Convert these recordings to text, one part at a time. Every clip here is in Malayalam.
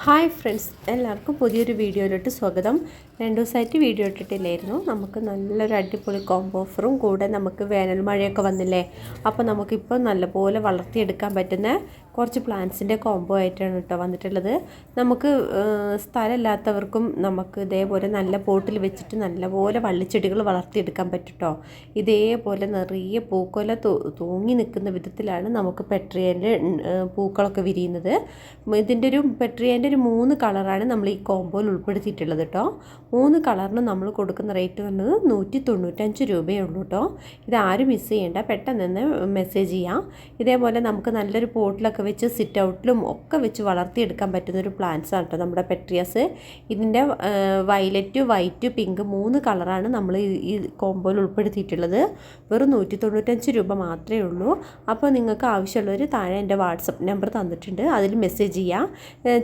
ഹായ് ഫ്രണ്ട്സ്, എല്ലാവർക്കും പുതിയൊരു വീഡിയോയിലോട്ട് സ്വാഗതം. 2 ദിവസമായിട്ട് വീഡിയോ ഇട്ടിട്ടില്ലായിരുന്നു. നമുക്ക് നല്ലൊരു അടിപൊളി കോംബോ ഓഫറും കൂടെ നമുക്ക് വേനൽ മഴയൊക്കെ വന്നില്ലേ, അപ്പോൾ നമുക്കിപ്പോൾ നല്ലപോലെ വളർത്തിയെടുക്കാൻ പറ്റുന്ന കുറച്ച് പ്ലാന്റ്സിൻ്റെ കോംബോ ആയിട്ടാണ് കേട്ടോ വന്നിട്ടുള്ളത്. നമുക്ക് സ്ഥലമില്ലാത്തവർക്കും നമുക്ക് ഇതേപോലെ നല്ല പോട്ടിൽ വെച്ചിട്ട് നല്ലപോലെ വള്ളിച്ചെടികൾ വളർത്തിയെടുക്കാൻ പറ്റും കേട്ടോ. ഇതേപോലെ നിറയെ പൂക്കൊല തൂങ്ങി നിൽക്കുന്ന വിധത്തിലാണ് നമുക്ക് പെട്രിയേൻ്റെ പൂക്കളൊക്കെ വിരിയുന്നത്. ഇതിൻ്റെ ഒരു പെട്രിയേൻ്റെ ഒരു 3 കളറാണ് നമ്മൾ ഈ കോംബോയിൽ ഉൾപ്പെടുത്തിയിട്ടുള്ളത് കേട്ടോ. 3 കളറിന് നമ്മൾ കൊടുക്കുന്ന റേറ്റ് വന്നത് 195 രൂപയേ ഉള്ളൂ കേട്ടോ. ഇതാരും മിസ് ചെയ്യേണ്ട, പെട്ടെന്ന് തന്നെ മെസ്സേജ് ചെയ്യാം. ഇതേപോലെ നമുക്ക് നല്ലൊരു പോട്ടിലൊക്കെ വെച്ച് സിറ്റ് ഔട്ടിലും ഒക്കെ വെച്ച് വളർത്തിയെടുക്കാൻ പറ്റുന്നൊരു പ്ലാന്റ്സ് ആണ് കേട്ടോ നമ്മുടെ പെട്രിയാസ്. ഇതിൻ്റെ വയലറ്റ്, വൈറ്റ്, പിങ്ക് 3 കളറാണ് നമ്മൾ ഈ കോംബോയിൽ ഉൾപ്പെടുത്തിയിട്ടുള്ളത്. വെറും 195 രൂപ മാത്രമേ ഉള്ളൂ. അപ്പോൾ നിങ്ങൾക്ക് ആവശ്യമുള്ളവർ താഴെ എൻ്റെ വാട്സപ്പ് നമ്പർ തന്നിട്ടുണ്ട്, അതിൽ മെസ്സേജ് ചെയ്യാം.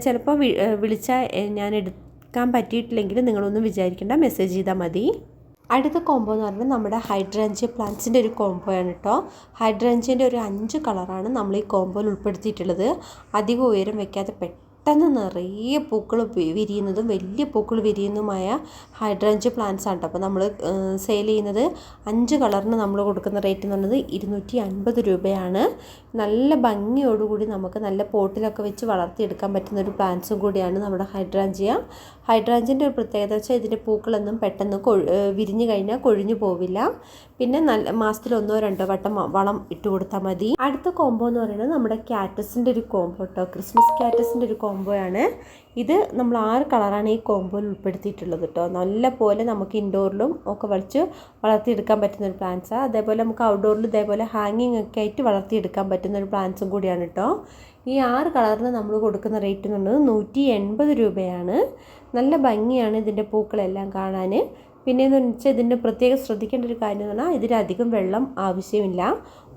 ചിലപ്പോൾ വിളിച്ചാൽ ഞാൻ എടുക്കാൻ പറ്റിയിട്ടില്ലെങ്കിൽ നിങ്ങളൊന്നും വിചാരിക്കേണ്ട, മെസ്സേജ് ചെയ്താൽ മതി. അടുത്ത കോംബോ എന്ന് പറഞ്ഞാൽ നമ്മുടെ ഹൈഡ്രാഞ്ചിയ പ്ലാന്റ്സിൻ്റെ ഒരു കോംബോയാണ് കേട്ടോ. ഹൈഡ്രാഞ്ചിയൻ്റെ ഒരു 5 കളറാണ് നമ്മൾ ഈ കോംബോയിൽ ഉൾപ്പെടുത്തിയിട്ടുള്ളത്. അധികം ഉയരം വയ്ക്കാതെ പെട്ടെന്ന് നിറയെ പൂക്കൾ വിരിയുന്നതും വലിയ പൂക്കൾ വിരിയുന്നതുമായ ഹൈഡ്രാഞ്ചിയ പ്ലാന്റ്സ് ആണ് കേട്ടോ. അപ്പോൾ നമ്മൾ സെയിൽ ചെയ്യുന്നത് 5 കളറിന് നമ്മൾ കൊടുക്കുന്ന റേറ്റ് എന്ന് പറയുന്നത് 250 രൂപയാണ്. നല്ല ഭംഗിയോടുകൂടി നമുക്ക് നല്ല പോട്ടിലൊക്കെ വെച്ച് വളർത്തിയെടുക്കാൻ പറ്റുന്ന ഒരു പ്ലാന്റ്സും കൂടിയാണ് നമ്മുടെ ഹൈഡ്രാഞ്ചിയ. ഹൈഡ്രാഞ്ചിൻ്റെ ഒരു പ്രത്യേകത വെച്ചാൽ ഇതിൻ്റെ പൂക്കളൊന്നും പെട്ടെന്ന് വിരിഞ്ഞു കഴിഞ്ഞാൽ കൊഴിഞ്ഞു പോവില്ല. പിന്നെ നല്ല മാസത്തിൽ 1-2 വട്ടം വളം ഇട്ട് കൊടുത്താൽ മതി. അടുത്ത കോംബോ എന്ന് പറയുന്നത് നമ്മുടെ ക്യാറ്റസിൻ്റെ ഒരു കോംബോ കേട്ടോ. ക്രിസ്മസ് ക്യാറ്റസിൻ്റെ ഒരു കോംബോയാണ് ഇത്. നമ്മൾ 6 കളറാണ് ഈ കോംബോയിൽ ഉൾപ്പെടുത്തിയിട്ടുള്ളത് കേട്ടോ. നല്ല പോലെ നമുക്ക് ഇൻഡോറിലും ഒക്കെ വലിച്ച് വളർത്തിയെടുക്കാൻ പറ്റുന്ന ഒരു പ്ലാന്റ്സാണ്. അതേപോലെ നമുക്ക് ഔട്ട്ഡോറിൽ ഇതേപോലെ ഹാങ്ങിങ് ഒക്കെ ആയിട്ട് വളർത്തിയെടുക്കാൻ പറ്റുന്ന ഒരു പ്ലാന്റ്സും കൂടിയാണ് കേട്ടോ. ഈ 6 കളറിന് നമ്മൾ കൊടുക്കുന്ന റേറ്റ് എന്ന് പറയുന്നത് 180 രൂപയാണ്. നല്ല ഭംഗിയാണ് ഇതിൻ്റെ പൂക്കളെല്ലാം കാണാൻ. പിന്നെയെന്ന് വെച്ചാൽ ഇതിൻ്റെ പ്രത്യേകം ശ്രദ്ധിക്കേണ്ട ഒരു കാര്യം എന്ന് പറഞ്ഞാൽ ഇതിലധികം വെള്ളം ആവശ്യമില്ല.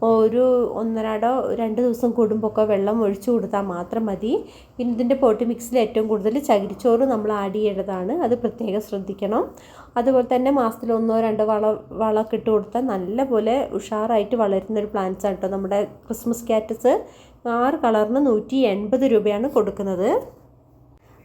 ഒരു 1-2 ദിവസം കൂടുമ്പോഴൊക്കെ വെള്ളം ഒഴിച്ചു കൊടുത്താൽ മാത്രം മതി. പിന്നെ ഇതിൻ്റെ പോട്ടി മിക്സിൽ ഏറ്റവും കൂടുതൽ ചകിരിച്ചോറ് നമ്മൾ ആഡ് ചെയ്യേണ്ടതാണ്, അത് പ്രത്യേകം ശ്രദ്ധിക്കണം. അതുപോലെ തന്നെ മാസത്തിൽ 1-2 വളമൊക്കെ ഇട്ട് കൊടുത്താൽ നല്ലപോലെ ഉഷാറായിട്ട് വളരുന്നൊരു പ്ലാന്റ്സ് ആണ് കേട്ടോ നമ്മുടെ ക്രിസ്മസ് ക്യാറ്റസ്. 6 കളറിന് 180 രൂപയാണ് കൊടുക്കുന്നത്.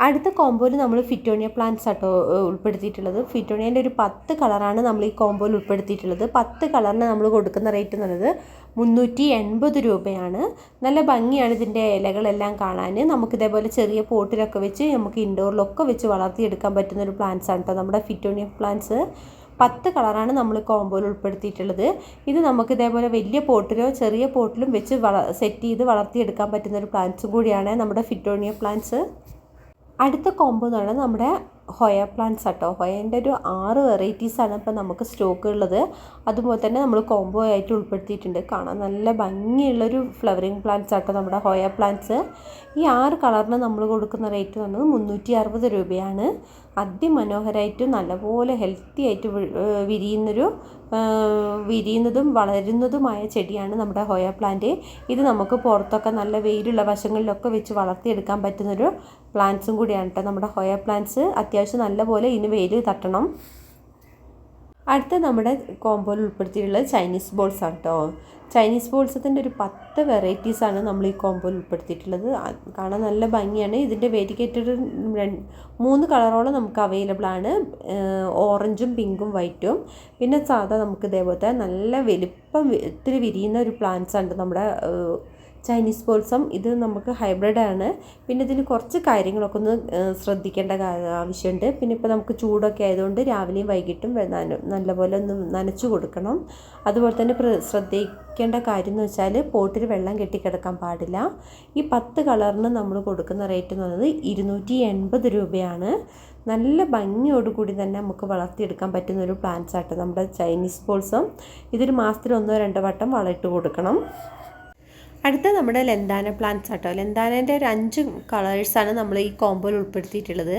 അടുത്ത കോംബോയിൽ നമ്മൾ ഫിറ്റോണിയ പ്ലാന്റ്സ് ആട്ടോ ഉൾപ്പെടുത്തിയിട്ടുള്ളത്. ഫിറ്റോണിയൻ്റെ ഒരു 10 കളറാണ് നമ്മൾ ഈ കോംബോയിൽ ഉൾപ്പെടുത്തിയിട്ടുള്ളത്. 10 കളറിന് നമ്മൾ കൊടുക്കുന്ന റേറ്റ് എന്ന് പറയുന്നത് 380 രൂപയാണ്. നല്ല ഭംഗിയാണ് ഇതിൻ്റെ ഇലകളെല്ലാം കാണാൻ. നമുക്കിതേപോലെ ചെറിയ പോട്ടിലൊക്കെ വെച്ച് നമുക്ക് ഇൻഡോറിലൊക്കെ വെച്ച് വളർത്തിയെടുക്കാൻ പറ്റുന്ന ഒരു പ്ലാന്റ്സ് ആണ് കേട്ടോ നമ്മുടെ ഫിറ്റോണിയ പ്ലാന്റ്സ്. 10 കളറാണ് നമ്മൾ കോംബോയിൽ ഉൾപ്പെടുത്തിയിട്ടുള്ളത്. ഇത് നമുക്ക് ഇതേപോലെ വലിയ പോട്ടിലോ ചെറിയ പോട്ടിലും വെച്ച് സെറ്റ് ചെയ്ത് വളർത്തിയെടുക്കാൻ പറ്റുന്ന ഒരു പ്ലാന്റ്സും കൂടിയാണ് നമ്മുടെ ഫിറ്റോണിയ പ്ലാന്റ്സ്. അടുത്ത കോംബോ എന്ന് പറയുന്നത് നമ്മുടെ ഹൊയ പ്ലാന്റ്സ് ആട്ടോ. ഹൊയേൻ്റെ ഒരു 6 വെറൈറ്റീസാണ് ഇപ്പോൾ നമുക്ക് സ്റ്റോക്ക് ഉള്ളത്. അതുപോലെ തന്നെ നമ്മൾ കോംബോ ആയിട്ട് ഉൾപ്പെടുത്തിയിട്ടുണ്ട്. കാണാൻ നല്ല ഭംഗിയുള്ളൊരു ഫ്ലവറിങ് പ്ലാന്റ്സ് ആട്ടോ നമ്മുടെ ഹൊയ പ്ലാന്റ്സ്. ഈ 6 കളറിന് നമ്മൾ കൊടുക്കുന്ന റേറ്റ് വന്നത് 360 രൂപയാണ്. അതിമനോഹരമായിട്ട് നല്ലപോലെ ഹെൽത്തി ആയിട്ട് വിരിയുന്നതും വളരുന്നതുമായ ചെടിയാണ് നമ്മുടെ ഹൊയ പ്ലാന്റ്. ഇത് നമുക്ക് പുറത്തൊക്കെ നല്ല വെയിലുള്ള വശങ്ങളിലൊക്കെ വെച്ച് വളർത്തിയെടുക്കാൻ പറ്റുന്നൊരു പ്ലാന്റ്സും കൂടിയാണ് കേട്ടോ നമ്മുടെ ഹൊയ പ്ലാന്റ്സ്. അത്യാവശ്യം നല്ലപോലെ ഇതിന് വെയിൽ തട്ടണം. അടുത്ത നമ്മുടെ കോംബോയിൽ ഉൾപ്പെടുത്തിയിട്ടുള്ളത് ചൈനീസ് ബോൾസ് ആണ് കേട്ടോ. ചൈനീസ് ബോൾസത്തിൻ്റെ ഒരു 10 വെറൈറ്റീസാണ് നമ്മൾ ഈ കോംബോയിൽ ഉൾപ്പെടുത്തിയിട്ടുള്ളത്. കാണാൻ നല്ല ഭംഗിയാണ്. ഇതിൻ്റെ വേരിക്കേറ്റഡ് 3 കളറോളം നമുക്ക് അവൈലബിൾ ആണ്. ഓറഞ്ചും പിങ്കും വൈറ്റും. പിന്നെ സാധാ നമുക്ക് ഇതേപോലത്തെ നല്ല വലിപ്പത്തിൽ വിരിയുന്ന ഒരു പ്ലാന്റ്സ് ആണ് നമ്മുടെ ചൈനീസ് ബോൾസം. ഇത് നമുക്ക് ഹൈബ്രിഡാണ്. പിന്നെ ഇതിന് കുറച്ച് കാര്യങ്ങളൊക്കെ ഒന്ന് ശ്രദ്ധിക്കേണ്ട ആവശ്യമുണ്ട്. പിന്നെ ഇപ്പോൾ നമുക്ക് ചൂടൊക്കെ ആയതുകൊണ്ട് രാവിലെയും വൈകിട്ടും നല്ലപോലെ ഒന്ന് നനച്ചു കൊടുക്കണം. അതുപോലെ തന്നെ ശ്രദ്ധിക്കേണ്ട കാര്യം എന്ന് വെച്ചാൽ പോട്ടിൽ വെള്ളം കെട്ടിക്കിടക്കാൻ പാടില്ല. ഈ 10 കളറിന് നമ്മൾ കൊടുക്കുന്ന റേറ്റ് എന്ന് പറയുന്നത് 280 രൂപയാണ്. നല്ല ഭംഗിയോടുകൂടി തന്നെ നമുക്ക് വളർത്തിയെടുക്കാൻ പറ്റുന്ന ഒരു പ്ലാന്റ്സ് ആട്ടോ നമ്മുടെ ചൈനീസ് ബോൾസം. ഇതൊരു മാസത്തിൽ 1-2 വട്ടം വളമിട്ട് കൊടുക്കണം. അടുത്ത നമ്മുടെ ലെന്താന പ്ലാന്റ്സ് ആട്ടോ. ലെന്താനേൻ്റെ ഒരു 5 കളേഴ്സാണ് നമ്മൾ ഈ കോംബോയിൽ ഉൾപ്പെടുത്തിയിട്ടുള്ളത്.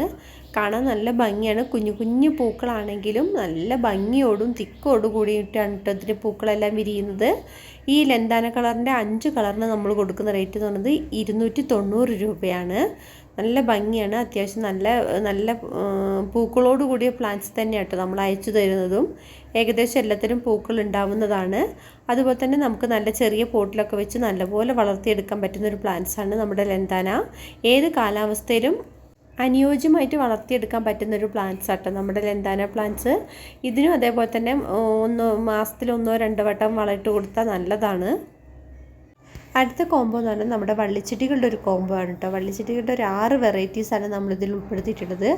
കാണാൻ നല്ല ഭംഗിയാണ്. കുഞ്ഞു കുഞ്ഞു പൂക്കളാണെങ്കിലും നല്ല ഭംഗിയോടും തിക്കോടും കൂടിയിട്ടാണ് കേട്ടോ ഇതിൻ്റെ പൂക്കളെല്ലാം വിരിയുന്നത്. ഈ ലെന്താന കളറിൻ്റെ 5 കളറിന് നമ്മൾ കൊടുക്കുന്ന റേറ്റ് എന്ന് പറയുന്നത് 290 രൂപയാണ്. നല്ല ഭംഗിയാണ്. അത്യാവശ്യം നല്ല പൂക്കളോട് കൂടിയ പ്ലാന്റ്സ് തന്നെയാണ് കേട്ടോ നമ്മൾ അയച്ചു തരുന്നതും. ഏകദേശം എല്ലാത്തിനും പൂക്കൾ ഉണ്ടാവുന്നതാണ്. അതുപോലെ തന്നെ നമുക്ക് നല്ല ചെറിയ പോട്ടിലൊക്കെ വെച്ച് നല്ലപോലെ വളർത്തിയെടുക്കാൻ പറ്റുന്ന ഒരു പ്ലാന്റ്സാണ് നമ്മുടെ ലെന്താന. ഏത് കാലാവസ്ഥയിലും അനുയോജ്യമായിട്ട് വളർത്തിയെടുക്കാൻ പറ്റുന്നൊരു പ്ലാന്റ്സ് ആട്ടോ നമ്മുടെ ലെന്താന പ്ലാന്റ്സ്. ഇതിനും അതേപോലെ തന്നെ മാസത്തിൽ 1-2 വട്ടം വളമിട്ട് കൊടുത്താൽ നല്ലതാണ്. അടുത്ത കോംബോ എന്ന് പറഞ്ഞാൽ നമ്മുടെ വള്ളിച്ചെടികളുടെ ഒരു കോംബോ ആണ് കേട്ടോ. വള്ളിച്ചെടികളുടെ ഒരു 6 വെറൈറ്റീസാണ് നമ്മളിതിൽ ഉൾപ്പെടുത്തിയിട്ടുള്ളത്.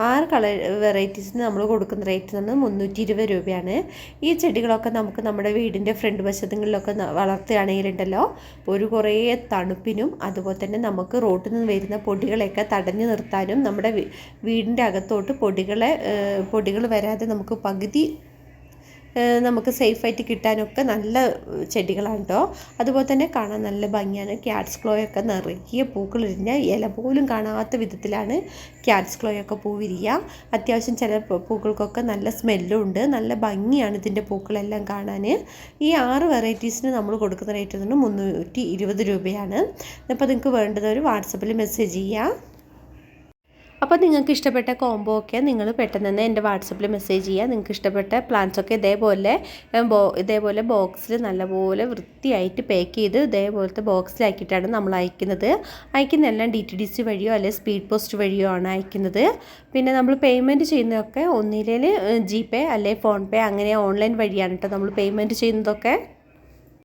6 കളർ വെറൈറ്റീസിന് നമ്മൾ കൊടുക്കുന്ന റേറ്റ് എന്ന് പറഞ്ഞാൽ 320 രൂപയാണ്. ഈ ചെടികളൊക്കെ നമുക്ക് നമ്മുടെ വീടിൻ്റെ ഫ്രണ്ട് വശങ്ങളിലൊക്കെ വളർത്തുകയാണെങ്കിലുണ്ടല്ലോ കുറേ തണുപ്പിനും അതുപോലെ തന്നെ നമുക്ക് റോട്ടിൽ നിന്ന് വരുന്ന പൊടികളെയൊക്കെ തടഞ്ഞു നിർത്താനും നമ്മുടെ വീടിൻ്റെ അകത്തോട്ട് പൊടികൾ വരാതെ നമുക്ക് പകുതി നമുക്ക് സേഫായിട്ട് കിട്ടാനൊക്കെ നല്ല ചെടികളാണ് കേട്ടോ. അതുപോലെ തന്നെ കാണാൻ നല്ല ഭംഗിയാണ്. ക്യാറ്റ്സ് ക്ലോയൊക്കെ നിറയെ പൂക്കളിരിഞ്ഞ ഇല പോലും കാണാത്ത വിധത്തിലാണ് ക്യാറ്റ്സ് ക്ലോയൊക്കെ പൂ വിരിയുക. അത്യാവശ്യം ചില പൂക്കൾക്കൊക്കെ നല്ല സ്മെല്ലും ഉണ്ട്. നല്ല ഭംഗിയാണ് ഇതിൻ്റെ പൂക്കളെല്ലാം കാണാൻ. ഈ 6 വെറൈറ്റീസിന് നമ്മൾ കൊടുക്കുന്ന റേറ്റ് എന്ന് പറഞ്ഞാൽ 320 രൂപയാണ്. അപ്പോൾ നിങ്ങൾക്ക് വേണ്ടത് വാട്സപ്പിൽ മെസ്സേജ് ചെയ്യുക. അപ്പോൾ നിങ്ങൾക്ക് ഇഷ്ടപ്പെട്ട കോംബോ ഒക്കെ നിങ്ങൾ പെട്ടെന്ന് തന്നെ എൻ്റെ വാട്സപ്പിൽ മെസ്സേജ് ചെയ്യുക. നിങ്ങൾക്ക് ഇഷ്ടപ്പെട്ട പ്ലാന്റ്സ് ഒക്കെ ഇതേപോലെ ബോക്സിൽ നല്ലപോലെ വൃത്തിയായിട്ട് പാക്ക് ചെയ്ത് ഇതേപോലത്തെ ബോക്സിലാക്കിയിട്ടാണ് നമ്മൾ അയക്കുന്നത്. അയക്കുന്നതെല്ലാം DTDC വഴിയോ അല്ലെങ്കിൽ സ്പീഡ് പോസ്റ്റ് വഴിയോ ആണ് അയക്കുന്നത്. പിന്നെ നമ്മൾ പേയ്മെൻറ്റ് ചെയ്യുന്നതൊക്കെ ഒന്നിലേൽ GPay അല്ലെങ്കിൽ ഫോൺ പേ അങ്ങനെ ഓൺലൈൻ വഴിയാണ് കേട്ടോ നമ്മൾ പേയ്മെൻറ്റ് ചെയ്യുന്നതൊക്കെ.